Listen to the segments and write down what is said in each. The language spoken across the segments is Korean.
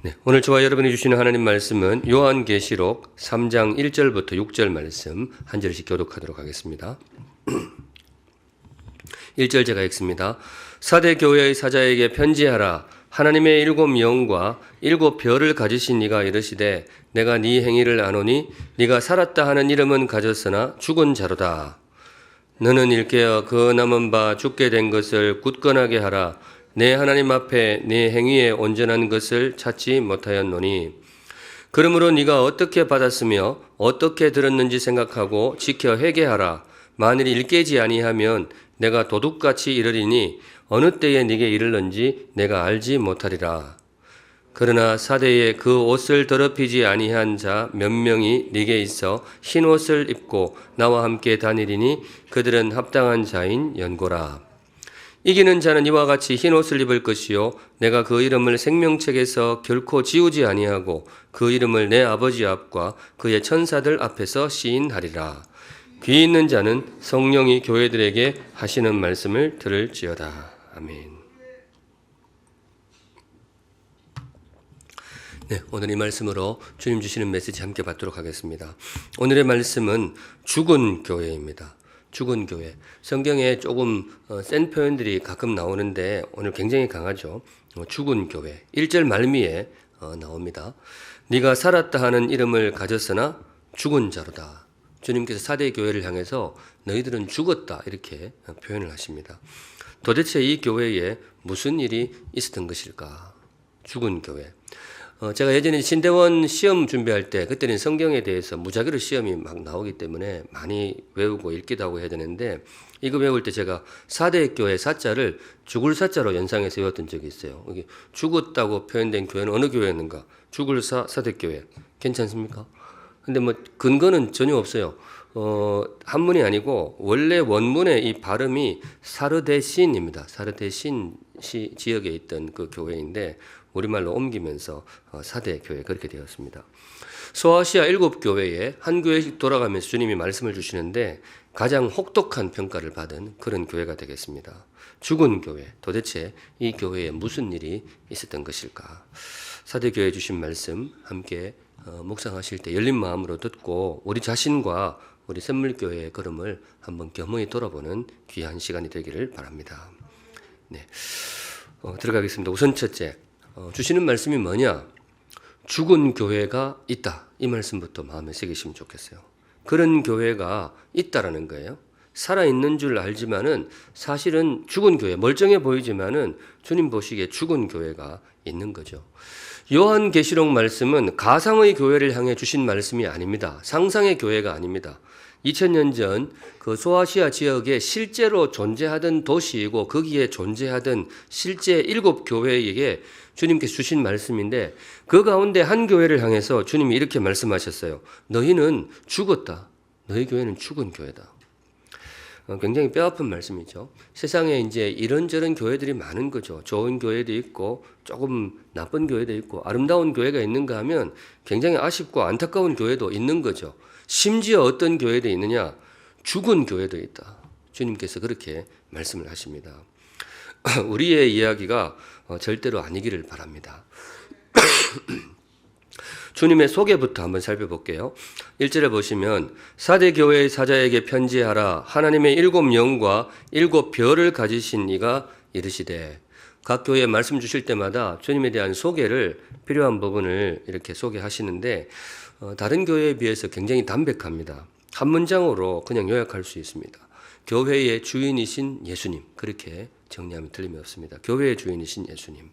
네, 오늘 저와 여러분이 주시는 하나님 말씀은 요한계시록 3장 1절부터 6절 말씀 한 절씩 교독하도록 하겠습니다. 1절 제가 읽습니다. 사대 교회의 사자에게 편지하라. 하나님의 일곱 영과 일곱 별을 가지신 이가 이르시되 내가 네 행위를 아노니 네가 살았다 하는 이름은 가졌으나 죽은 자로다. 너는 일깨어 그 남은 바 죽게 된 것을 굳건하게 하라. 내 하나님 앞에 네 행위에 온전한 것을 찾지 못하였노니 그러므로 네가 어떻게 받았으며 어떻게 들었는지 생각하고 지켜 회개하라. 만일 일깨지 아니하면 내가 도둑같이 이르리니 어느 때에 네게 이르는지 내가 알지 못하리라. 그러나 사대에 그 옷을 더럽히지 아니한 자 몇 명이 네게 있어 흰 옷을 입고 나와 함께 다니리니 그들은 합당한 자인 연고라. 이기는 자는 이와 같이 흰 옷을 입을 것이요 내가 그 이름을 생명책에서 결코 지우지 아니하고 그 이름을 내 아버지 앞과 그의 천사들 앞에서 시인하리라. 귀 있는 자는 성령이 교회들에게 하시는 말씀을 들을지어다. 아멘. 네, 오늘 이 말씀으로 주님 주시는 메시지 함께 받도록 하겠습니다. 오늘의 말씀은 죽은 교회입니다. 죽은 교회. 성경에 조금 센 표현들이 가끔 나오는데 오늘 굉장히 강하죠. 죽은 교회. 1절 말미에 나옵니다. 네가 살았다 하는 이름을 가졌으나 죽은 자로다. 주님께서 사대 교회를 향해서 너희들은 죽었다 이렇게 표현을 하십니다. 도대체 이 교회에 무슨 일이 있었던 것일까? 죽은 교회. 제가 예전에 신대원 시험 준비할 때 그때는 성경에 대해서 무작위로 시험이 막 나오기 때문에 많이 외우고 읽기도 하고 해야 되는데 이거 외울 때 제가 사대교회 사자를 죽을 사자로 연상해서 외웠던 적이 있어요. 여기 죽었다고 표현된 교회는 어느 교회였는가? 죽을 사대교회. 괜찮습니까? 근데 뭐 근거는 전혀 없어요. 한문이 아니고 원래 원문의 이 발음이 사르데신입니다. 사르데신 지역에 있던 그 교회인데 우리말로 옮기면서 사대 교회 그렇게 되었습니다. 소아시아 7교회에 한 교회씩 돌아가면서 주님이 말씀을 주시는데 가장 혹독한 평가를 받은 그런 교회가 되겠습니다. 죽은 교회. 도대체 이 교회에 무슨 일이 있었던 것일까? 사대 교회에 주신 말씀 함께 묵상하실 때 열린 마음으로 듣고 우리 자신과 우리 샘물교회의 걸음을 한번 겸허히 돌아보는 귀한 시간이 되기를 바랍니다. 네, 들어가겠습니다. 우선 첫째, 주시는 말씀이 뭐냐? 죽은 교회가 있다. 이 말씀부터 마음에 새기시면 좋겠어요. 그런 교회가 있다라는 거예요. 살아있는 줄 알지만은 사실은 죽은 교회, 멀쩡해 보이지만은 주님 보시기에 죽은 교회가 있는 거죠. 요한계시록 말씀은 가상의 교회를 향해 주신 말씀이 아닙니다. 상상의 교회가 아닙니다. 2000년 전 그 소아시아 지역에 실제로 존재하던 도시이고 거기에 존재하던 실제 7교회에게 주님께서 주신 말씀인데 그 가운데 한 교회를 향해서 주님이 이렇게 말씀하셨어요. 너희는 죽었다. 너희 교회는 죽은 교회다. 굉장히 뼈아픈 말씀이죠. 세상에 이제 이런저런 교회들이 많은 거죠. 좋은 교회도 있고 조금 나쁜 교회도 있고 아름다운 교회가 있는가 하면 굉장히 아쉽고 안타까운 교회도 있는 거죠. 심지어 어떤 교회도 있느냐? 죽은 교회도 있다. 주님께서 그렇게 말씀을 하십니다. 우리의 이야기가 절대로 아니기를 바랍니다. 주님의 소개부터 한번 살펴볼게요. 1절에 보시면 사대 교회의 사자에게 편지하라. 하나님의 7영과 7별을 가지신 이가 이르시되. 각 교회에 말씀 주실 때마다 주님에 대한 소개를 필요한 부분을 이렇게 소개하시는데 다른 교회에 비해서 굉장히 담백합니다. 한 문장으로 그냥 요약할 수 있습니다. 교회의 주인이신 예수님. 그렇게 정리하면 틀림이 없습니다. 교회의 주인이신 예수님.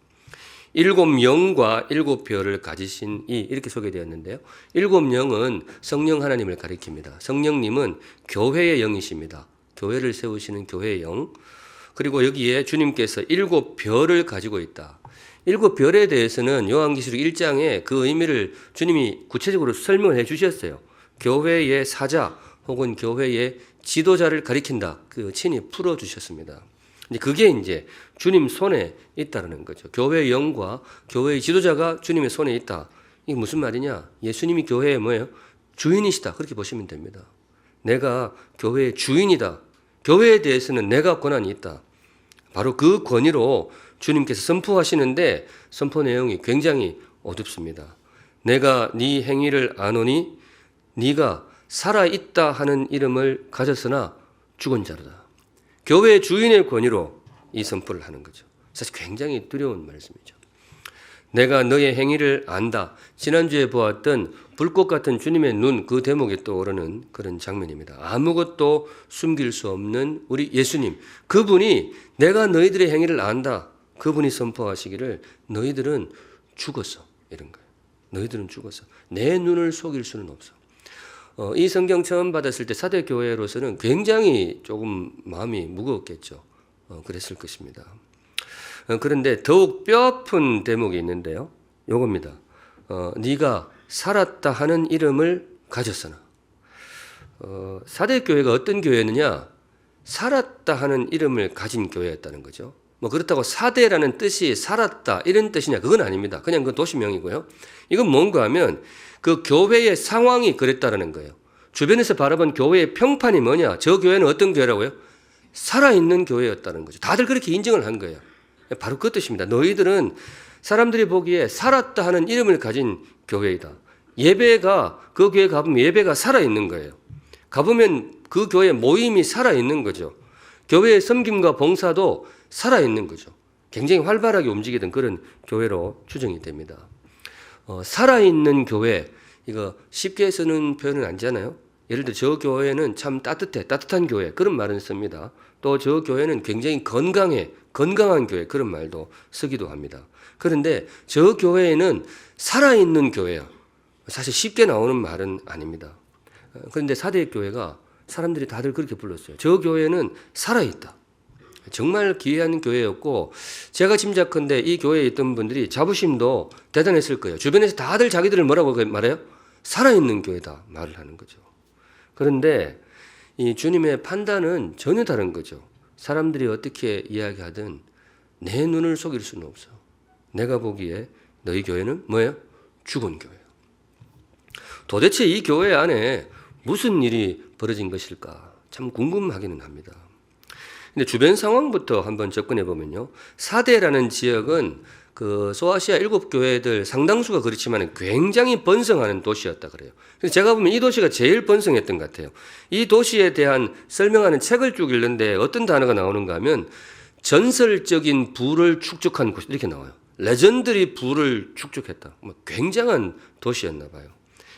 7영과 7별을 가지신 이 이렇게 소개되었는데요. 7영은 성령 하나님을 가리킵니다. 성령님은 교회의 영이십니다. 교회를 세우시는 교회의 영. 그리고 여기에 주님께서 7별을 가지고 있다. 7별에 대해서는 요한계시록 1장에 그 의미를 주님이 구체적으로 설명을 해 주셨어요. 교회의 사자 혹은 교회의 지도자를 가리킨다. 그 친히 풀어 주셨습니다. 그게 이제 주님 손에 있다는 거죠. 교회의 영과 교회의 지도자가 주님의 손에 있다. 이게 무슨 말이냐? 예수님이 교회의 뭐예요? 주인이시다. 그렇게 보시면 됩니다. 내가 교회의 주인이다. 교회에 대해서는 내가 권한이 있다. 바로 그 권위로 주님께서 선포하시는데 선포 내용이 굉장히 어둡습니다. 내가 네 행위를 아노니 네가 살아있다 하는 이름을 가졌으나 죽은 자로다. 교회 주인의 권위로 이 선포를 하는 거죠. 사실 굉장히 두려운 말씀이죠. 내가 너의 행위를 안다. 지난주에 보았던 불꽃 같은 주님의 눈, 그 대목에 떠오르는 그런 장면입니다. 아무것도 숨길 수 없는 우리 예수님, 그분이 내가 너희들의 행위를 안다. 그분이 선포하시기를 너희들은 죽었어. 이런 거예요. 너희들은 죽었어. 내 눈을 속일 수는 없어. 이 성경 처음 받았을 때 사대 교회로서는 굉장히 조금 마음이 무거웠겠죠. 그랬을 것입니다. 그런데 더욱 뼈아픈 대목이 있는데요. 요겁니다. 네가 살았다 하는 이름을 가졌으나. 사대 교회가 어떤 교회느냐? 살았다 하는 이름을 가진 교회였다는 거죠. 뭐 그렇다고 사대라는 뜻이 살았다 이런 뜻이냐? 그건 아닙니다. 그냥 그 도시명이고요. 이건 뭔가 하면 그 교회의 상황이 그랬다라는 거예요. 주변에서 바라본 교회의 평판이 뭐냐? 저 교회는 어떤 교회라고요? 살아있는 교회였다는 거죠. 다들 그렇게 인정을 한 거예요. 바로 그 뜻입니다. 너희들은 사람들이 보기에 살았다 하는 이름을 가진 교회이다. 예배가, 그 교회 가보면 예배가 살아있는 거예요. 가보면 그 교회 모임이 살아있는 거죠. 교회의 섬김과 봉사도 살아있는 거죠. 굉장히 활발하게 움직이던 그런 교회로 추정이 됩니다. 살아있는 교회, 이거 쉽게 쓰는 표현은 아니잖아요. 예를 들어 저 교회는 참 따뜻한 교회, 그런 말은 씁니다. 또 저 교회는 굉장히 건강한 교회, 그런 말도 쓰기도 합니다. 그런데 저 교회에는 살아있는 교회야. 사실 쉽게 나오는 말은 아닙니다. 그런데 사대 교회가 사람들이 다들 그렇게 불렀어요. 저 교회는 살아있다. 정말 귀한 교회였고, 제가 짐작컨대 이 교회에 있던 분들이 자부심도 대단했을 거예요. 주변에서 다들 자기들을 뭐라고 말해요? 살아있는 교회다 말을 하는 거죠. 그런데 이 주님의 판단은 전혀 다른 거죠. 사람들이 어떻게 이야기하든 내 눈을 속일 수는 없어. 내가 보기에 너희 교회는 뭐예요? 죽은 교회예요. 도대체 이 교회 안에 무슨 일이 벌어진 것일까? 참 궁금하기는 합니다. 근데 주변 상황부터 한번 접근해 보면요. 사대라는 지역은 그 소아시아 7교회들 상당수가 그렇지만 굉장히 번성하는 도시였다 그래요. 그래서 제가 보면 이 도시가 제일 번성했던 것 같아요. 이 도시에 대한 설명하는 책을 쭉 읽는데 어떤 단어가 나오는가 하면 전설적인 부를 축적한 곳, 이렇게 나와요. 레전드리 부를 축적했다. 굉장한 도시였나 봐요.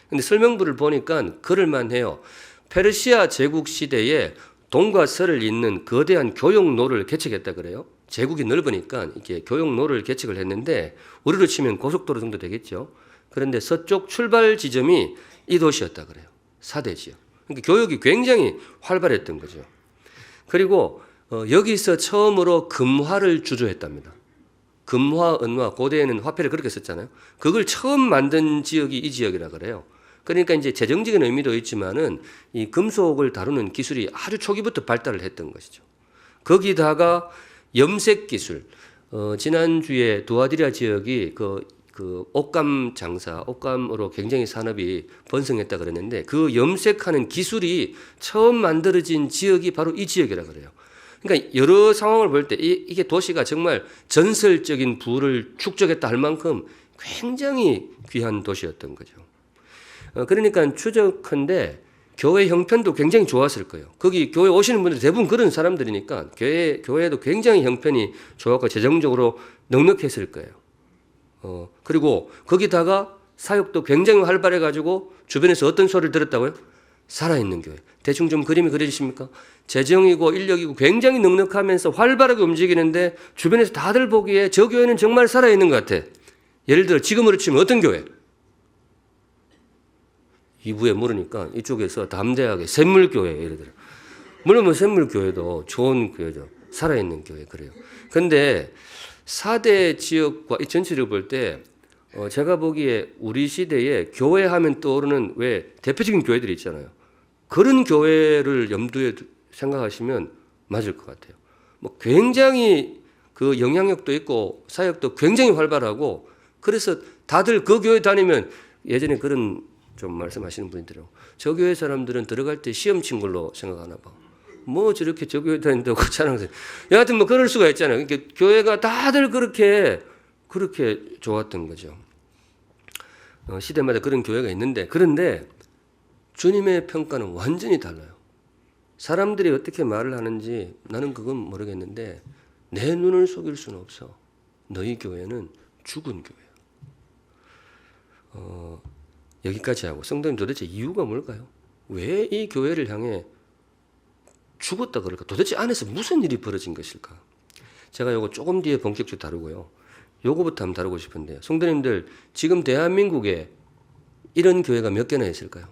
근데 설명부를 보니까 그럴만해요. 페르시아 제국 시대에 동과 서를 잇는 거대한 교역로를 개척했다 그래요. 제국이 넓으니까 이렇게 교역로를 개척을 했는데 우리로 치면 고속도로 정도 되겠죠. 그런데 서쪽 출발 지점이 이 도시였다 그래요. 사대 지역. 그러니까 교역이 굉장히 활발했던 거죠. 그리고 여기서 처음으로 금화를 주조했답니다. 금화, 은화, 고대에는 화폐를 그렇게 썼잖아요. 그걸 처음 만든 지역이 이 지역이라 그래요. 그러니까 이제 재정적인 의미도 있지만은 이 금속을 다루는 기술이 아주 초기부터 발달을 했던 것이죠. 거기다가 염색 기술, 지난주에 두아디라 지역이 그 옷감 장사, 옷감으로 굉장히 산업이 번성했다 그랬는데 그 염색하는 기술이 처음 만들어진 지역이 바로 이 지역이라 그래요. 그러니까 여러 상황을 볼 때 이게 도시가 정말 전설적인 부를 축적했다 할 만큼 굉장히 귀한 도시였던 거죠. 그러니까 추적컨대 교회 형편도 굉장히 좋았을 거예요. 거기 교회 오시는 분들 대부분 그런 사람들이니까 교회도 굉장히 형편이 좋았고 재정적으로 넉넉했을 거예요. 그리고 거기다가 사역도 굉장히 활발해가지고 주변에서 어떤 소리를 들었다고요? 살아있는 교회. 대충 좀 그림이 그려지십니까? 재정이고 인력이고 굉장히 넉넉하면서 활발하게 움직이는데 주변에서 다들 보기에 저 교회는 정말 살아있는 것 같아. 예를 들어 지금으로 치면 어떤 교회? 2부에 물으니까 이쪽에서 담대하게 샘물교회 예를 들어. 물론 뭐 샘물교회도 좋은 교회죠. 살아있는 교회 그래요. 그런데 4대 지역과 이 전체를 볼 때 제가 보기에 우리 시대에 교회 하면 떠오르는 왜 대표적인 교회들이 있잖아요. 그런 교회를 염두에 생각하시면 맞을 것 같아요. 뭐 굉장히 그 영향력도 있고 사역도 굉장히 활발하고 그래서 다들 그 교회 다니면 예전에 그런 좀 말씀하시는 분들이요. 저 교회 사람들은 들어갈 때 시험 친 걸로 생각하나 봐. 뭐 저렇게 저 교회 다닌다고 자랑하세요. 여하튼 뭐 그럴 수가 있잖아요. 그러니까 교회가 다들 그렇게 좋았던 거죠. 시대마다 그런 교회가 있는데, 그런데 주님의 평가는 완전히 달라요. 사람들이 어떻게 말을 하는지 나는 그건 모르겠는데 내 눈을 속일 수는 없어. 너희 교회는 죽은 교회야. 여기까지 하고, 성도님 도대체 이유가 뭘까요? 왜 이 교회를 향해 죽었다 그럴까? 도대체 안에서 무슨 일이 벌어진 것일까? 제가 요거 조금 뒤에 본격적으로 다루고요. 요거부터 한번 다루고 싶은데요. 성도님들, 지금 대한민국에 이런 교회가 몇 개나 있을까요?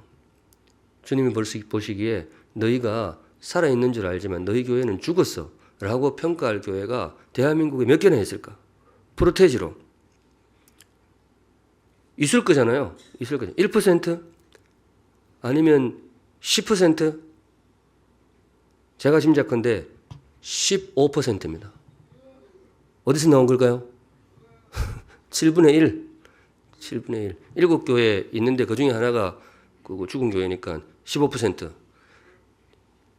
주님이 보시기에 너희가 살아있는 줄 알지만 너희 교회는 죽었어 라고 평가할 교회가 대한민국에 몇 개나 있을까? 프로테지로. 있을 거잖아요. 있을 거죠. 1%? 아니면 10%? 제가 짐작컨대 15%입니다. 어디서 나온 걸까요? 7분의 1. 7분의 1. 7교회 있는데 그 중에 하나가 그 죽은 교회니까 15%.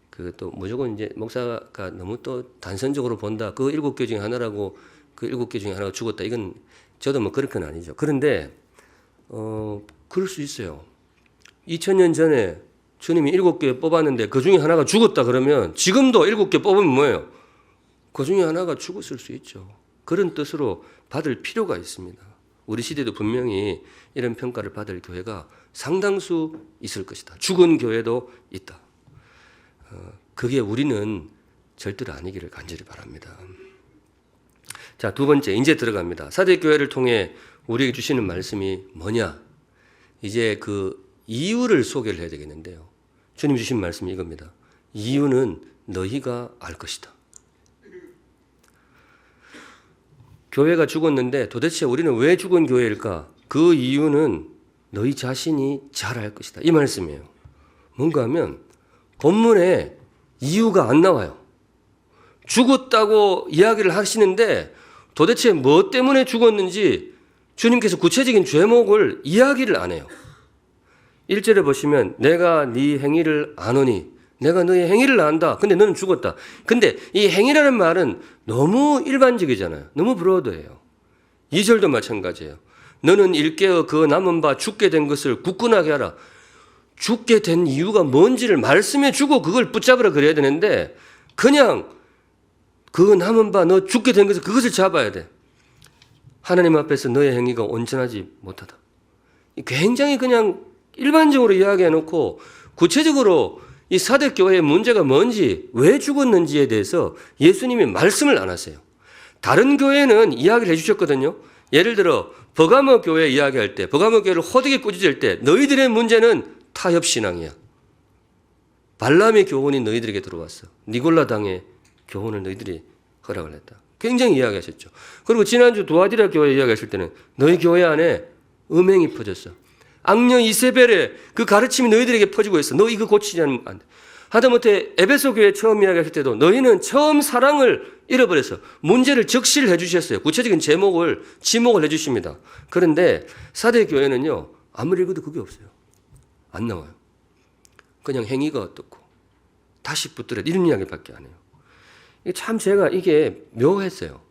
그것도 무조건 이제 목사가 너무 또 단선적으로 본다. 그 7개 중에 하나라고 그 7개 중에 하나가 죽었다. 이건 저도 뭐 그렇게는 아니죠. 그런데 그럴 수 있어요. 2000년 전에 주님이 7개 뽑았는데 그 중에 하나가 죽었다 그러면 지금도 7개 뽑으면 뭐예요? 그 중에 하나가 죽었을 수 있죠. 그런 뜻으로 받을 필요가 있습니다. 우리 시대도 분명히 이런 평가를 받을 교회가 상당수 있을 것이다. 죽은 교회도 있다. 그게 우리는 절대로 아니기를 간절히 바랍니다. 자, 두 번째, 이제 들어갑니다. 사대교회를 통해 우리에게 주시는 말씀이 뭐냐? 이제 그 이유를 소개를 해야 되겠는데요. 주님 주신 말씀이 이겁니다. 이유는 너희가 알 것이다. 교회가 죽었는데 도대체 우리는 왜 죽은 교회일까? 그 이유는 너희 자신이 잘 알 것이다. 이 말씀이에요. 뭔가 하면 본문에 이유가 안 나와요. 죽었다고 이야기를 하시는데 도대체 뭐 때문에 죽었는지 주님께서 구체적인 죄목을 이야기를 안 해요. 1절에 보시면 내가 네 행위를 아노니, 내가 너의 행위를 안다. 근데 너는 죽었다. 근데 이 행위라는 말은 너무 일반적이잖아요. 너무 브로드예요. 2절도 마찬가지예요. 너는 일깨어 그 남은 바 죽게 된 것을 굳건하게 하라. 죽게 된 이유가 뭔지를 말씀해 주고 그걸 붙잡으라 그래야 되는데 그냥 그 남은 바 너 죽게 된 것을 그것을 잡아야 돼. 하나님 앞에서 너의 행위가 온전하지 못하다. 굉장히 그냥 일반적으로 이야기해 놓고 구체적으로 이 사대교회의 문제가 뭔지 왜 죽었는지에 대해서 예수님이 말씀을 안 하세요. 다른 교회는 이야기를 해주셨거든요. 예를 들어 버가모 교회 이야기할 때 버가모 교회를 호되게 꾸짖을 때 너희들의 문제는 타협신앙이야. 발람의 교훈이 너희들에게 들어왔어. 니골라 당의 교훈을 너희들이 허락을 했다. 굉장히 이야기하셨죠. 그리고 지난주 도아디라 교회 이야기했을 때는 너희 교회 안에 음행이 퍼졌어. 악녀 이세벨의 그 가르침이 너희들에게 퍼지고 있어. 너 이거 고치지 않으면 안 돼. 하다못해 에베소 교회 처음 이야기했을 때도 너희는 처음 사랑을 잃어버렸어. 문제를 적시를 해주셨어요. 구체적인 지목을 해주십니다. 그런데 사대 교회는요. 아무리 읽어도 그게 없어요. 안 나와요. 그냥 행위가 어떻고 다시 붙들어 이런 이야기밖에 안 해요. 참 제가 이게 묘했어요.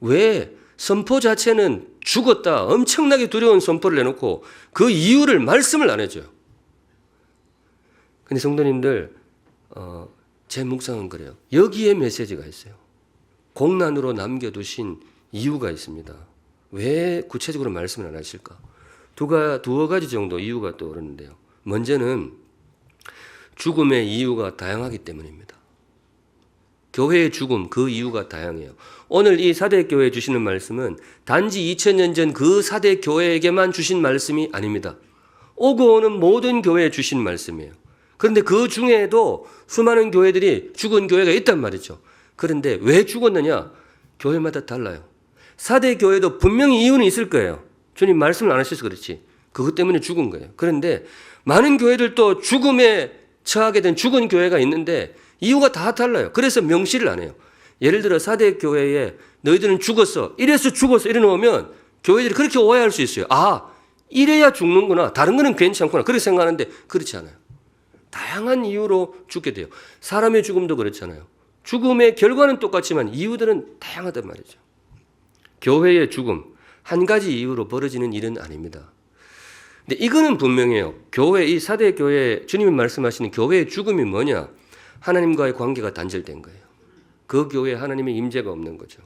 왜 선포 자체는 죽었다 엄청나게 두려운 선포를 내놓고 그 이유를 말씀을 안 해줘요. 근데 성도님들 제 묵상은 그래요. 여기에 메시지가 있어요. 공란으로 남겨두신 이유가 있습니다. 왜 구체적으로 말씀을 안 하실까? 두어 가지 정도 이유가 떠오르는데요. 먼저는 죽음의 이유가 다양하기 때문입니다. 교회의 죽음, 그 이유가 다양해요. 오늘 이 사대교회에 주시는 말씀은 단지 2000년 전 그 사대교회에게만 주신 말씀이 아닙니다. 오고 오는 모든 교회에 주신 말씀이에요. 그런데 그 중에도 수많은 교회들이 죽은 교회가 있단 말이죠. 그런데 왜 죽었느냐? 교회마다 달라요. 사대교회도 분명히 이유는 있을 거예요. 주님 말씀을 안 하셔서 그렇지. 그것 때문에 죽은 거예요. 그런데 많은 교회들도 죽음에 처하게 된 죽은 교회가 있는데 이유가 다 달라요. 그래서 명시를 안 해요. 예를 들어 사대교회에 너희들은 죽었어. 이래서 죽었어. 이래 놓으면 교회들이 그렇게 오해할 수 있어요. 아, 이래야 죽는구나. 다른 거는 괜찮구나. 그렇게 생각하는데 그렇지 않아요. 다양한 이유로 죽게 돼요. 사람의 죽음도 그렇잖아요. 죽음의 결과는 똑같지만 이유들은 다양하단 말이죠. 교회의 죽음, 한 가지 이유로 벌어지는 일은 아닙니다. 근데 이거는 분명해요. 교회, 이 사대 교회, 주님이 말씀하시는 교회의 죽음이 뭐냐? 하나님과의 관계가 단절된 거예요. 그 교회에 하나님의 임재가 없는 거죠.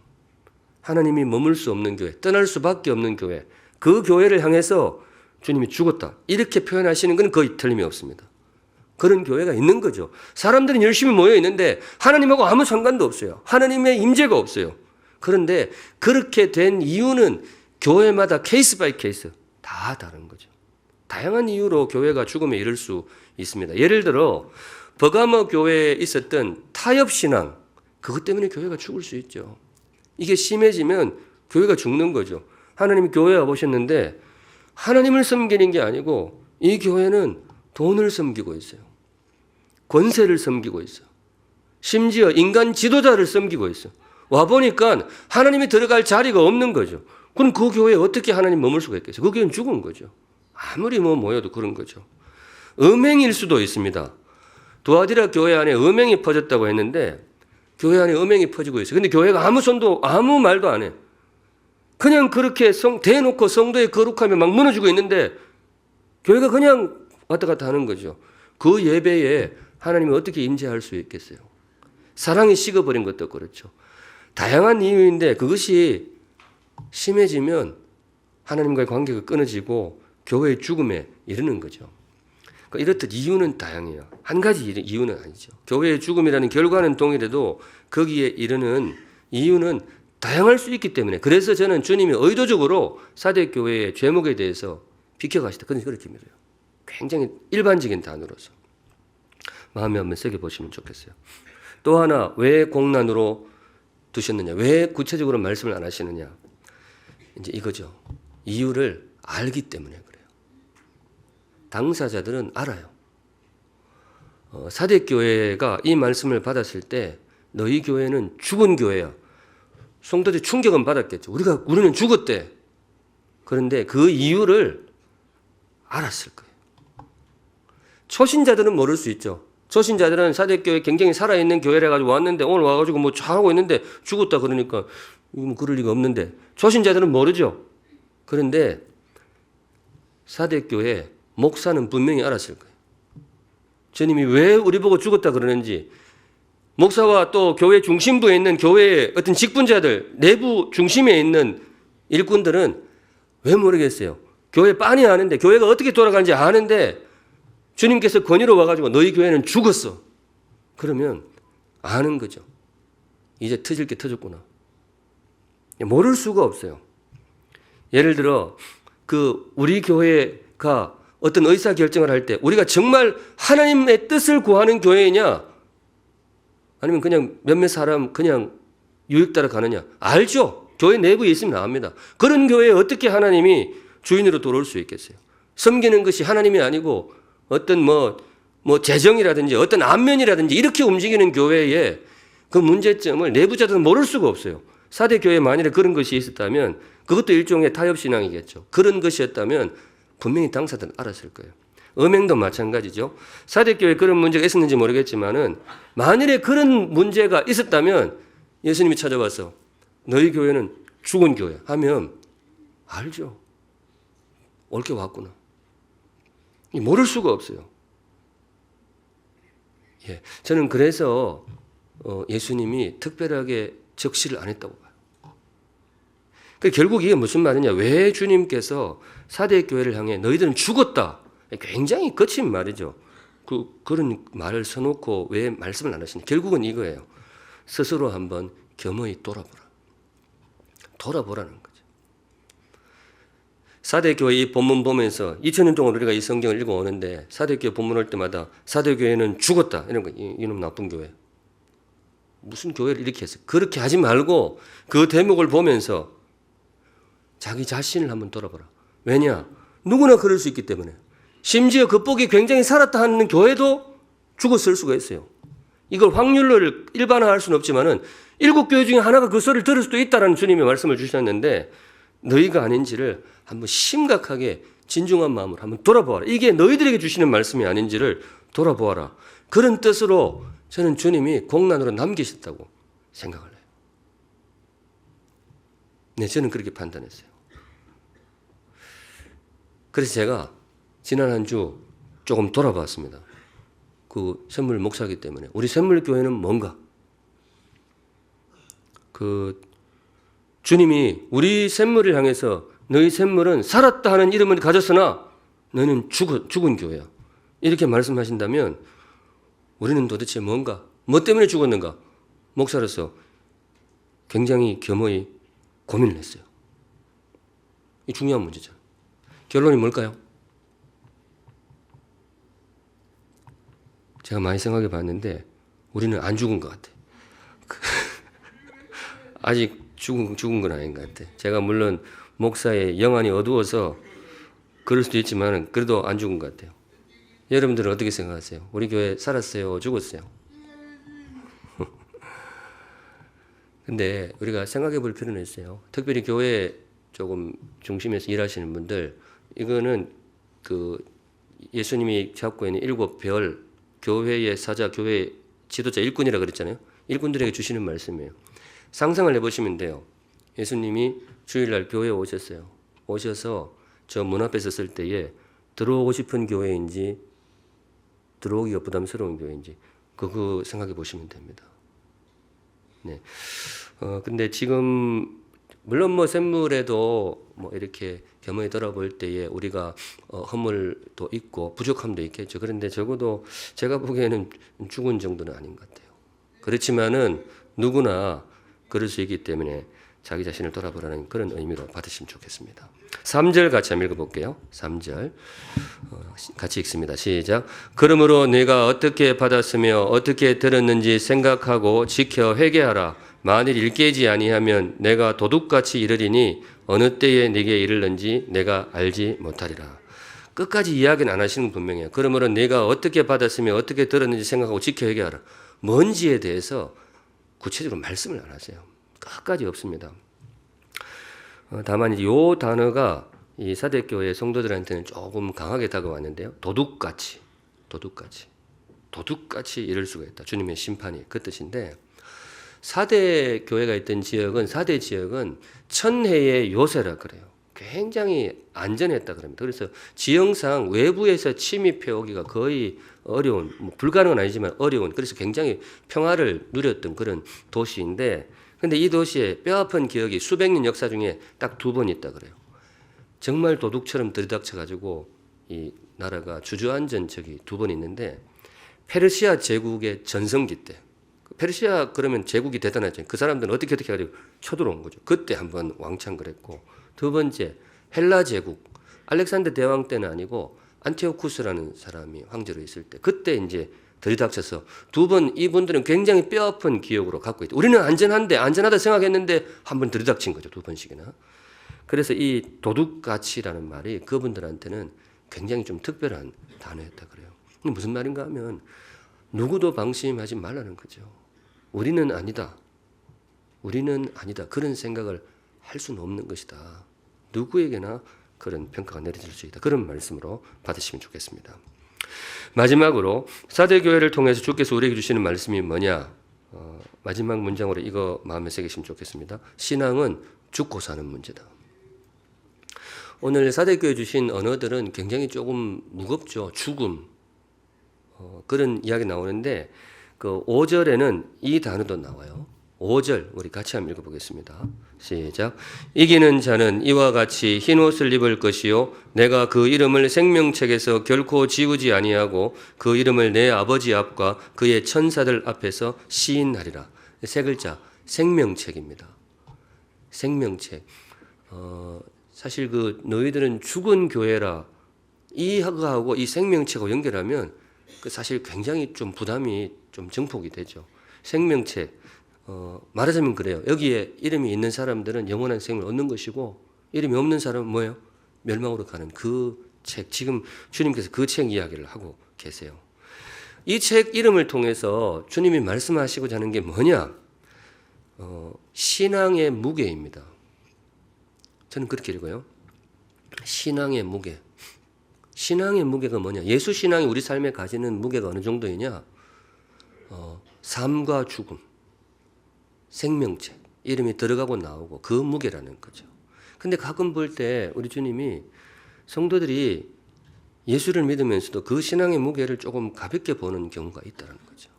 하나님이 머물 수 없는 교회, 떠날 수밖에 없는 교회, 그 교회를 향해서 주님이 죽었다, 이렇게 표현하시는 건 거의 틀림이 없습니다. 그런 교회가 있는 거죠. 사람들은 열심히 모여 있는데 하나님하고 아무 상관도 없어요. 하나님의 임재가 없어요. 그런데 그렇게 된 이유는 교회마다 케이스 바이 케이스 다 다른 거죠. 다양한 이유로 교회가 죽음에 이를 수 있습니다. 예를 들어 버가모 교회에 있었던 타협신앙, 그것 때문에 교회가 죽을 수 있죠. 이게 심해지면 교회가 죽는 거죠. 하나님이 교회에 와보셨는데 하나님을 섬기는 게 아니고 이 교회는 돈을 섬기고 있어요. 권세를 섬기고 있어요. 심지어 인간 지도자를 섬기고 있어요. 와보니까 하나님이 들어갈 자리가 없는 거죠. 그럼 그 교회에 어떻게 하나님 머물 수가 있겠어요? 그 교회는 죽은 거죠. 아무리 모여도 그런 거죠. 음행일 수도 있습니다. 두아디라 교회 안에 음행이 퍼졌다고 했는데 교회 안에 음행이 퍼지고 있어요. 근데 교회가 아무 말도 안 해. 그냥 그렇게 대놓고 성도의 거룩함이 막 무너지고 있는데 교회가 그냥 왔다 갔다 하는 거죠. 그 예배에 하나님이 어떻게 임재할 수 있겠어요? 사랑이 식어버린 것도 그렇죠. 다양한 이유인데 그것이 심해지면 하나님과의 관계가 끊어지고 교회의 죽음에 이르는 거죠. 이렇듯 이유는 다양해요. 한 가지 이유는 아니죠. 교회의 죽음이라는 결과는 동일해도 거기에 이르는 이유는 다양할 수 있기 때문에, 그래서 저는 주님이 의도적으로 사대 교회의 죄목에 대해서 비켜가시다, 그렇게 믿어요. 굉장히 일반적인 단어로서 마음에 한번 새겨 보시면 좋겠어요. 또 하나, 왜 공난으로 두셨느냐, 왜 구체적으로 말씀을 안 하시느냐, 이제 이거죠. 이유를 알기 때문에 그래요. 당사자들은 알아요. 사대 교회가 이 말씀을 받았을 때 너희 교회는 죽은 교회야, 성도들이 충격은 받았겠죠. 우리는 죽었대. 그런데 그 이유를 알았을 거예요. 초신자들은 모를 수 있죠. 초신자들은 사대교회 굉장히 살아있는 교회라 가지고 왔는데 오늘 와가지고 뭐 잘하고 있는데 죽었다 그러니까 뭐 그럴 리가 없는데, 초신자들은 모르죠. 그런데 사대교회 목사는 분명히 알았을 거예요. 주님이 왜 우리 보고 죽었다 그러는지, 목사와 또 교회 중심부에 있는 교회의 어떤 직분자들, 내부 중심에 있는 일꾼들은 왜 모르겠어요. 교회 빤히 아는데, 교회가 어떻게 돌아가는지 아는데 주님께서 권유로 와가지고 너희 교회는 죽었어, 그러면 아는 거죠. 이제 터질 게 터졌구나. 모를 수가 없어요. 예를 들어 우리 교회가 어떤 의사결정을 할 때 우리가 정말 하나님의 뜻을 구하는 교회냐, 아니면 그냥 몇몇 사람 그냥 유익 따라 가느냐, 알죠. 교회 내부에 있으면 압니다. 그런 교회에 어떻게 하나님이 주인으로 돌아올 수 있겠어요? 섬기는 것이 하나님이 아니고 어떤 뭐 재정이라든지 어떤 안면이라든지 이렇게 움직이는 교회에 그 문제점을 내부자들은 모를 수가 없어요. 사대 교회에 만일에 그런 것이 있었다면 그것도 일종의 타협신앙이겠죠. 그런 것이었다면 분명히 당사자들은 알았을 거예요. 음행도 마찬가지죠. 사대교회에 그런 문제가 있었는지 모르겠지만은 만일에 그런 문제가 있었다면 예수님이 찾아와서 너희 교회는 죽은 교회 하면 알죠. 옳게 왔구나. 모를 수가 없어요. 예, 저는 그래서 예수님이 특별하게 적시를 안 했다고 봐요. 결국 이게 무슨 말이냐, 왜 주님께서 사대교회를 향해 너희들은 죽었다, 굉장히 거친 말이죠. 그런 말을 써놓고 왜 말씀을 안 하시냐. 결국은 이거예요. 스스로 한번 겸허히 돌아보라는 거죠. 사대교회 이 본문 보면서 2000년 동안 우리가 이 성경을 읽어오는데 사대교회 본문 올 때마다 사대교회는 죽었다, 이런 거, 이놈 나쁜 교회. 무슨 교회를 이렇게 했어요. 그렇게 하지 말고 그 대목을 보면서 자기 자신을 한번 돌아보라. 왜냐? 누구나 그럴 수 있기 때문에. 심지어 겉보기 굉장히 살았다 하는 교회도 죽었을 수가 있어요. 이걸 확률을 일반화할 수는 없지만은 7교회 중에 하나가 그 소리를 들을 수도 있다라는 주님의 말씀을 주셨는데, 너희가 아닌지를 한번 심각하게 진중한 마음으로 한번 돌아보아라. 이게 너희들에게 주시는 말씀이 아닌지를 돌아보아라. 그런 뜻으로 저는 주님이 공난으로 남기셨다고 생각을 해요. 네, 저는 그렇게 판단했어요. 그래서 제가 지난 한 주 조금 돌아봤습니다. 그 샘물 목사이기 때문에 우리 샘물교회는 뭔가? 그 주님이 우리 샘물을 향해서 너희 샘물은 살았다 하는 이름을 가졌으나 너는 죽은 교회야. 이렇게 말씀하신다면 우리는 도대체 뭔가? 뭐 때문에 죽었는가? 목사로서 굉장히 겸허히 고민을 했어요. 이 중요한 문제죠. 결론이 뭘까요? 제가 많이 생각해 봤는데 우리는 안 죽은 것 같아요. 아직 죽은 건 아닌 것 같아요. 제가 물론 목사의 영안이 어두워서 그럴 수도 있지만 그래도 안 죽은 것 같아요. 여러분들은 어떻게 생각하세요? 우리 교회 살았어요? 죽었어요? 근데 우리가 생각해 볼 필요는 있어요. 특별히 교회 조금 중심에서 일하시는 분들, 이거는 그 예수님이 잡고 있는 7별 교회의 사자, 교회 지도자 일꾼이라 그랬잖아요. 일꾼들에게 주시는 말씀이에요. 상상을 해보시면 돼요. 예수님이 주일날 교회에 오셨어요. 오셔서 저 문 앞에 섰을 때에 들어오고 싶은 교회인지 들어오기가 부담스러운 교회인지 그거 생각해 보시면 됩니다. 네. 근데 지금 물론 뭐 샘물에도 뭐 이렇게 겸허히 돌아볼 때에 우리가 허물도 있고 부족함도 있겠죠. 그런데 적어도 제가 보기에는 죽은 정도는 아닌 것 같아요. 그렇지만은 누구나 그럴 수 있기 때문에 자기 자신을 돌아보라는 그런 의미로 받으시면 좋겠습니다. 3절 같이 한번 읽어볼게요. 3절 같이 읽습니다. 시작. 그러므로 네가 어떻게 받았으며 어떻게 들었는지 생각하고 지켜 회개하라. 만일 일깨지 아니하면 내가 도둑같이 이르리니 어느 때에 네게 이르는지 내가 알지 못하리라. 끝까지 이야기는 안 하시는 건 분명해요. 그러므로 네가 어떻게 받았으며 어떻게 들었는지 생각하고 지켜 회개하라. 뭔지에 대해서 구체적으로 말씀을 안 하세요. 끝까지 없습니다. 다만 이 단어가 이 사대교회 성도들한테는 조금 강하게 다가왔는데요. 도둑같이 이럴 수가 있다. 주님의 심판이 그 뜻인데, 사대 교회가 있던 지역은, 사대 지역은 천혜의 요새라 그래요. 굉장히 안전했다 그럽니다. 그래서 지형상 외부에서 침입해 오기가 거의 어려운, 뭐 불가능은 아니지만 어려운, 그래서 굉장히 평화를 누렸던 그런 도시인데, 근데 이 도시에 뼈아픈 기억이 수백 년 역사 중에 딱 2번 있다 그래요. 정말 도둑처럼 들이닥쳐가지고 이 나라가 주저앉은 적이 2번 있는데, 페르시아 제국의 전성기 때, 페르시아 그러면 제국이 대단하죠. 그 사람들은 어떻게 해가지고 쳐들어온 거죠. 그때 한번 왕창 그랬고, 2번째 헬라 제국, 알렉산더 대왕 때는 아니고 안티오쿠스라는 사람이 황제로 있을 때, 그때 이제 들이닥쳐서 2번 이분들은 굉장히 뼈아픈 기억으로 갖고 있다. 우리는 안전하다 생각했는데 한번 들이닥친 거죠. 2번씩이나. 그래서 이 도둑같이라는 말이 그분들한테는 굉장히 좀 특별한 단어였다 그래요. 무슨 말인가 하면 누구도 방심하지 말라는 거죠. 우리는 아니다. 그런 생각을 할 수는 없는 것이다. 누구에게나 그런 평가가 내려질 수 있다. 그런 말씀으로 받으시면 좋겠습니다. 마지막으로 사대교회를 통해서 주께서 우리에게 주시는 말씀이 뭐냐? 마지막 문장으로 이거 마음에 새기시면 좋겠습니다. 신앙은 죽고 사는 문제다. 오늘 사대교회 주신 언어들은 굉장히 조금 무겁죠. 죽음. 그런 이야기 나오는데 그 5절에는 이 단어도 나와요. 5절 우리 같이 한번 읽어보겠습니다. 시작. 이기는 자는 이와 같이 흰 옷을 입을 것이요 내가 그 이름을 생명책에서 결코 지우지 아니하고 그 이름을 내 아버지 앞과 그의 천사들 앞에서 시인하리라. 세 글자 생명책입니다. 생명책. 사실 그 너희들은 죽은 교회라 이하고 이 생명책하고 연결하면 그 사실 굉장히 좀 부담이 좀 증폭이 되죠. 생명책. 말하자면 그래요. 여기에 이름이 있는 사람들은 영원한 생명을 얻는 것이고 이름이 없는 사람은 뭐예요? 멸망으로 가는 그 책. 지금 주님께서 그 책 이야기를 하고 계세요. 이 책 이름을 통해서 주님이 말씀하시고자 하는 게 뭐냐? 신앙의 무게입니다. 저는 그렇게 읽어요. 신앙의 무게. 신앙의 무게가 뭐냐? 예수 신앙이 우리 삶에 가지는 무게가 어느 정도이냐? 삶과 죽음, 생명책, 이름이 들어가고 나오고 그 무게라는 거죠. 근데 가끔 볼 때 우리 주님이 성도들이 예수를 믿으면서도 그 신앙의 무게를 조금 가볍게 보는 경우가 있다는 거죠.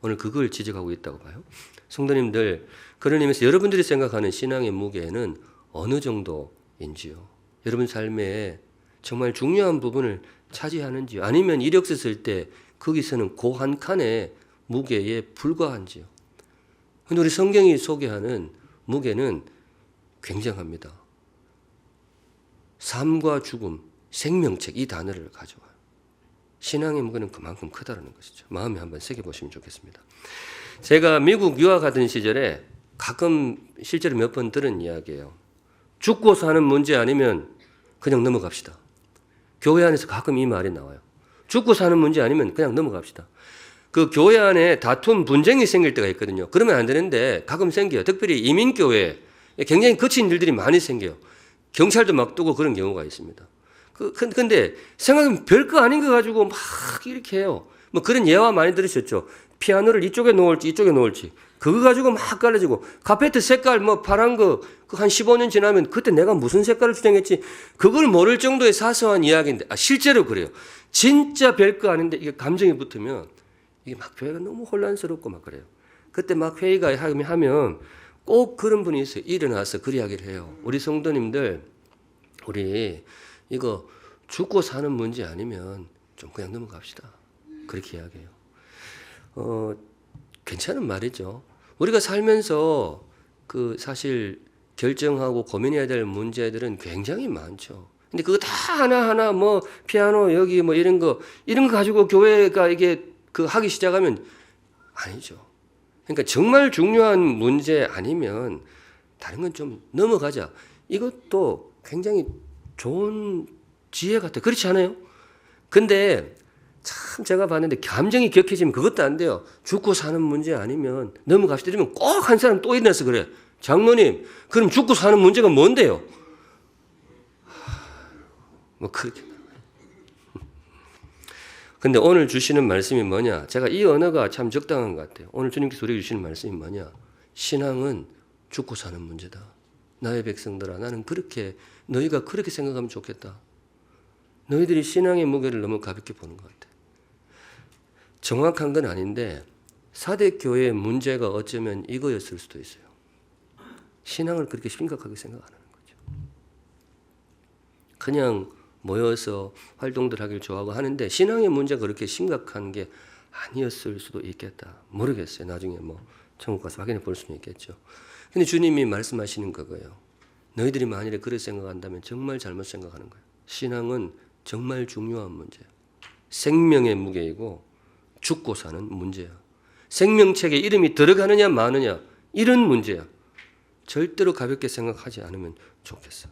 오늘 그걸 지적하고 있다고 봐요. 성도님들, 그런 의미에서 여러분들이 생각하는 신앙의 무게는 어느 정도인지요? 여러분 삶에 정말 중요한 부분을 차지하는지요? 아니면 이력서 쓸 때 거기서는 고 한 칸의 무게에 불과한지요? 근데 우리 성경이 소개하는 무게는 굉장합니다. 삶과 죽음, 생명책 이 단어를 가져와요. 신앙의 무게는 그만큼 크다는 것이죠. 마음에 한번 새겨보시면 좋겠습니다. 제가 미국 유학하던 시절에 가끔 실제로 몇 번 들은 이야기예요. 죽고 사는 문제 아니면 그냥 넘어갑시다. 교회 안에서 가끔 이 말이 나와요. 죽고 사는 문제 아니면 그냥 넘어갑시다. 그 교회 안에 다툼, 분쟁이 생길 때가 있거든요. 그러면 안 되는데 가끔 생겨요. 특별히 이민교회에 굉장히 거친 일들이 많이 생겨요. 경찰도 막 두고 그런 경우가 있습니다. 근데 생각하면 별거 아닌 거 가지고 막 이렇게 해요. 뭐 그런 예화 많이 들으셨죠. 피아노를 이쪽에 놓을지 이쪽에 놓을지 그거 가지고 막 갈라지고 카페트 색깔 뭐 파란 거 한 15년 지나면 그때 내가 무슨 색깔을 주장했지 그걸 모를 정도의 사소한 이야기인데 실제로 그래요. 진짜 별거 아닌데 이게 감정이 붙으면 이게 막 교회가 너무 혼란스럽고 막 그래요. 그때 막 회의가 하면 꼭 그런 분이 있어요. 일어나서 그 이야기를 해요. 우리 성도님들 우리 이거 죽고 사는 문제 아니면 좀 그냥 넘어갑시다. 그렇게 이야기해요. 괜찮은 말이죠. 우리가 살면서 그 사실 결정하고 고민해야 될 문제들은 굉장히 많죠. 근데 그거 다 하나하나 뭐 피아노 여기 뭐 이런 거 가지고 교회가 이게 그 하기 시작하면 아니죠. 그러니까 정말 중요한 문제 아니면 다른 건 좀 넘어가자. 이것도 굉장히 좋은 지혜 같아요. 그렇지 않아요? 근데 참 제가 봤는데 감정이 격해지면 그것도 안 돼요. 죽고 사는 문제 아니면 넘어갑시다. 이러면 꼭 한 사람 또 일어나서 그래. 장로님, 그럼 죽고 사는 문제가 뭔데요? 뭐 그렇게. 근데 오늘 주시는 말씀이 뭐냐? 제가 이 언어가 참 적당한 것 같아요. 오늘 주님께서 우리에게 주시는 말씀이 뭐냐? 신앙은 죽고 사는 문제다. 나의 백성들아, 나는 그렇게 너희가 그렇게 생각하면 좋겠다. 너희들이 신앙의 무게를 너무 가볍게 보는 것 같아. 정확한 건 아닌데 사대 교회의 문제가 어쩌면 이거였을 수도 있어요. 신앙을 그렇게 심각하게 생각 안 하는 거죠. 그냥 모여서 활동들 하길 좋아하고 하는데 신앙의 문제가 그렇게 심각한 게 아니었을 수도 있겠다. 모르겠어요. 나중에 뭐 천국 가서 확인해 볼 수는 있겠죠. 근데 주님이 말씀하시는 거예요. 너희들이 만일에 그렇게 생각한다면 정말 잘못 생각하는 거예요. 신앙은 정말 중요한 문제예요. 생명의 무게이고 죽고 사는 문제야. 생명책에 이름이 들어가느냐 마느냐 이런 문제야. 절대로 가볍게 생각하지 않으면 좋겠어.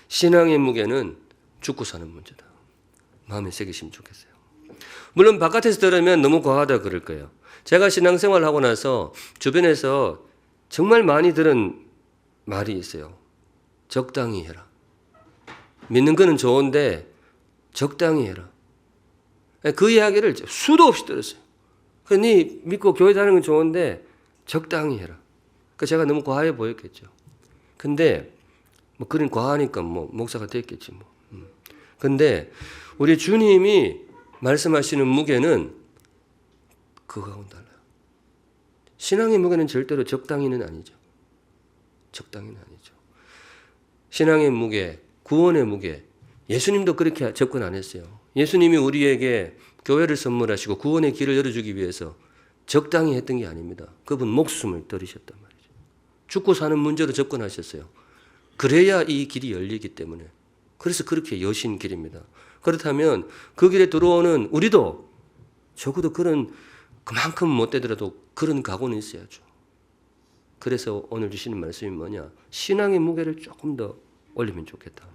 신앙의 무게는 죽고 사는 문제다. 마음에 새기시면 좋겠어요. 물론 바깥에서 들으면 너무 과하다 그럴 거예요. 제가 신앙생활 하고 나서 주변에서 정말 많이 들은 말이 있어요. 적당히 해라. 믿는 거는 좋은데 적당히 해라. 그 이야기를 수도 없이 들었어요. 네 믿고 교회 다니는 건 좋은데 적당히 해라. 그러니까 제가 너무 과해 보였겠죠. 근데 뭐 그런 과하니까 뭐 목사가 됐겠지 뭐. 근데 우리 주님이 말씀하시는 무게는 그거하고는 달라요. 신앙의 무게는 절대로 적당히는 아니죠. 적당히는 아니죠. 신앙의 무게, 구원의 무게, 예수님도 그렇게 접근 안 했어요. 예수님이 우리에게 교회를 선물하시고 구원의 길을 열어주기 위해서 적당히 했던 게 아닙니다. 그분 목숨을 들이셨단 말이죠. 죽고 사는 문제로 접근하셨어요. 그래야 이 길이 열리기 때문에. 그래서 그렇게 여신 길입니다. 그렇다면 그 길에 들어오는 우리도 적어도 그만큼 못 되더라도 그런 각오는 있어야죠. 그래서 오늘 주시는 말씀이 뭐냐? 신앙의 무게를 조금 더 올리면 좋겠다.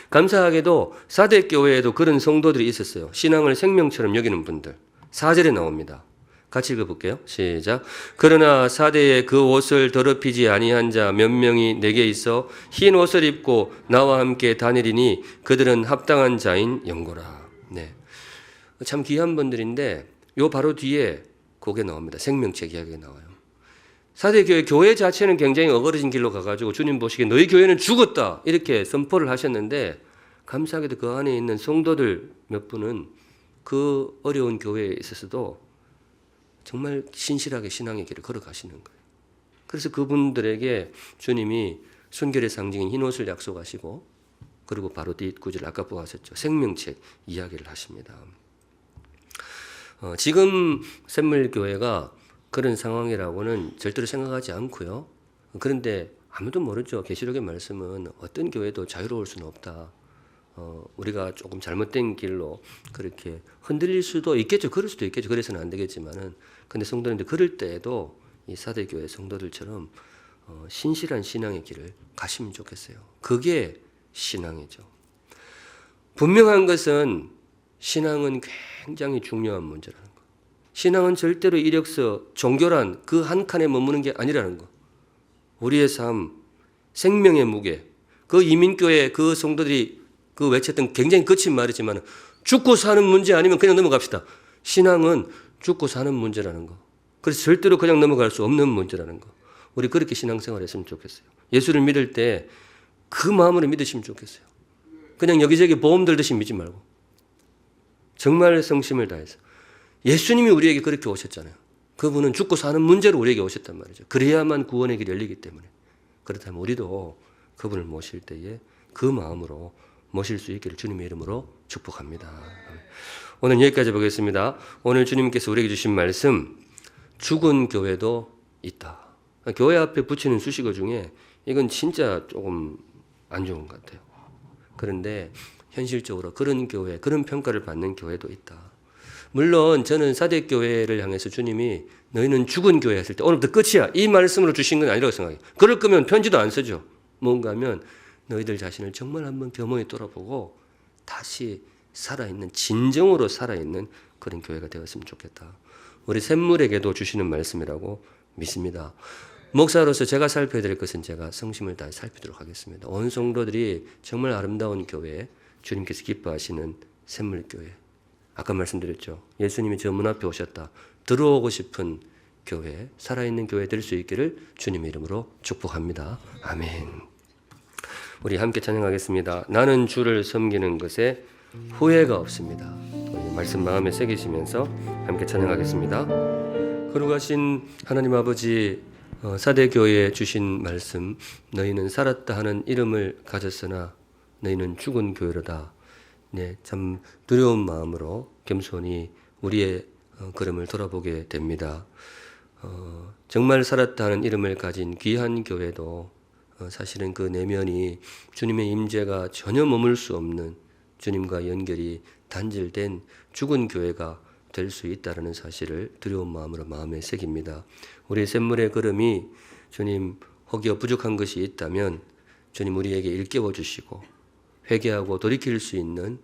감사하게도 사대 교회에도 그런 성도들이 있었어요. 신앙을 생명처럼 여기는 분들. 4절에 나옵니다. 같이 읽어볼게요. 시작. 그러나 사대에 그 옷을 더럽히지 아니한 자 몇 명이 내게 있어 흰 옷을 입고 나와 함께 다니리니 그들은 합당한 자인 영고라. 네, 참 귀한 분들인데 요 바로 뒤에 그게 나옵니다. 생명책 이야기가 나와요. 사대 교회 자체는 굉장히 어그러진 길로 가가지고 주님 보시기에 너희 교회는 죽었다 이렇게 선포를 하셨는데 감사하게도 그 안에 있는 성도들 몇 분은 그 어려운 교회에 있어서도 정말 신실하게 신앙의 길을 걸어가시는 거예요. 그래서 그분들에게 주님이 순결의 상징인 흰옷을 약속하시고, 그리고 바로 뒷구절 아까 보았었죠. 생명책 이야기를 하십니다. 지금 샘물교회가 그런 상황이라고는 절대로 생각하지 않고요. 그런데 아무도 모르죠. 계시록의 말씀은 어떤 교회도 자유로울 수는 없다. 우리가 조금 잘못된 길로 그렇게 흔들릴 수도 있겠죠. 그럴 수도 있겠죠. 그래서는 안 되겠지만은. 근데 성도님들 그럴 때에도 이 사대교회 성도들처럼 신실한 신앙의 길을 가시면 좋겠어요. 그게 신앙이죠. 분명한 것은 신앙은 굉장히 중요한 문제라는 거. 신앙은 절대로 이력서, 종교란 그 한 칸에 머무는 게 아니라는 거. 우리의 삶, 생명의 무게, 그 이민교회 그 성도들이 그 외쳤던 굉장히 거친 말이지만 죽고 사는 문제 아니면 그냥 넘어갑시다. 신앙은 죽고 사는 문제라는 거. 그래서 절대로 그냥 넘어갈 수 없는 문제라는 거. 우리 그렇게 신앙생활 했으면 좋겠어요. 예수를 믿을 때 그 마음으로 믿으시면 좋겠어요. 그냥 여기저기 보험 들듯이 믿지 말고 정말 성심을 다해서. 예수님이 우리에게 그렇게 오셨잖아요. 그분은 죽고 사는 문제로 우리에게 오셨단 말이죠. 그래야만 구원의 길이 열리기 때문에. 그렇다면 우리도 그분을 모실 때에 그 마음으로 모실 수 있기를 주님의 이름으로 축복합니다. 오늘 여기까지 보겠습니다. 오늘 주님께서 우리에게 주신 말씀, 죽은 교회도 있다. 교회 앞에 붙이는 수식어 중에 이건 진짜 조금 안 좋은 것 같아요. 그런데 현실적으로 그런 교회, 그런 평가를 받는 교회도 있다. 물론 저는 사대교회를 향해서 주님이 너희는 죽은 교회 했을 때 오늘부터 끝이야, 이 말씀으로 주신 건 아니라고 생각해요. 그럴 거면 편지도 안 쓰죠. 뭔가 하면 너희들 자신을 정말 한번 겸허히 돌아보고 다시 살아있는, 진정으로 살아있는 그런 교회가 되었으면 좋겠다. 우리 샘물에게도 주시는 말씀이라고 믿습니다. 목사로서 제가 살펴야 될 것은 제가 성심을 다해 살피도록 하겠습니다. 온 성도들이 정말 아름다운 교회, 주님께서 기뻐하시는 샘물교회. 아까 말씀드렸죠. 예수님이 저 문 앞에 오셨다. 들어오고 싶은 교회, 살아있는 교회 될 수 있기를 주님의 이름으로 축복합니다. 아멘. 우리 함께 찬양하겠습니다. 나는 주를 섬기는 것에 후회가 없습니다. 우리 말씀 마음에 새기시면서 함께 찬양하겠습니다. 거룩하신 하나님 아버지, 사대교회에 주신 말씀, 너희는 살았다 하는 이름을 가졌으나 너희는 죽은 교회로다. 네, 참 두려운 마음으로 겸손히 우리의 걸음을 돌아보게 됩니다. 정말 살았다 하는 이름을 가진 귀한 교회도 사실은 그 내면이 주님의 임재가 전혀 머물 수 없는, 주님과 연결이 단절된 죽은 교회가 될 수 있다는 사실을 두려운 마음으로 마음에 새깁니다. 우리 샘물의 걸음이 주님 혹여 부족한 것이 있다면 주님 우리에게 일깨워 주시고 회개하고 돌이킬 수 있는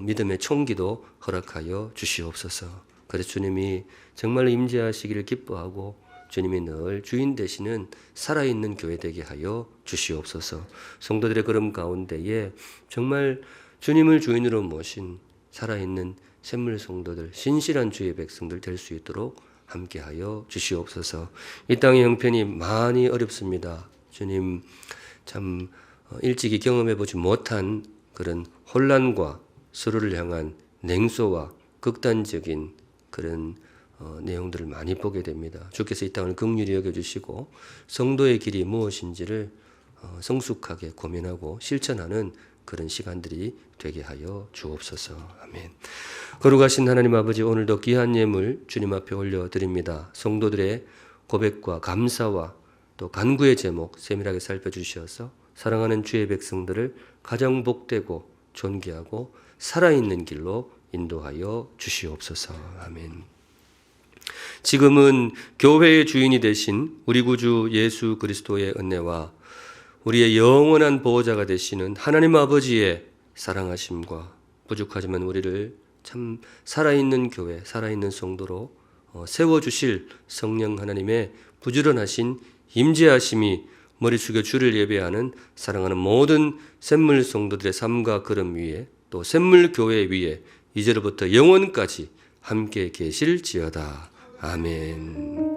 믿음의 총기도 허락하여 주시옵소서. 그래서 주님이 정말 임재하시기를 기뻐하고 주님이 늘 주인 되시는 살아있는 교회 되게 하여 주시옵소서. 성도들의 걸음 가운데에 정말 주님을 주인으로 모신 살아있는 샘물 성도들, 신실한 주의 백성들 될 수 있도록 함께하여 주시옵소서. 이 땅의 형편이 많이 어렵습니다. 주님 참 일찍이 경험해보지 못한 그런 혼란과 서로를 향한 냉소와 극단적인 그런 내용들을 많이 보게 됩니다. 주께서 이 땅을 긍휼히 여겨주시고 성도의 길이 무엇인지를 성숙하게 고민하고 실천하는 그런 시간들이 되게 하여 주옵소서. 아멘. 거룩하신 하나님 아버지, 오늘도 귀한 예물 주님 앞에 올려드립니다. 성도들의 고백과 감사와 또 간구의 제목 세밀하게 살펴주시어서 사랑하는 주의 백성들을 가장 복되고 존귀하고 살아있는 길로 인도하여 주시옵소서. 아멘. 지금은 교회의 주인이 되신 우리 구주 예수 그리스도의 은혜와 우리의 영원한 보호자가 되시는 하나님 아버지의 사랑하심과 부족하지만 우리를 참 살아있는 교회, 살아있는 성도로 세워주실 성령 하나님의 부지런하신 임재하심이 머리 숙여 주를 예배하는 사랑하는 모든 샘물 성도들의 삶과 걸음 위에 또 샘물 교회 위에 이제로부터 영원까지 함께 계실지어다. 아멘.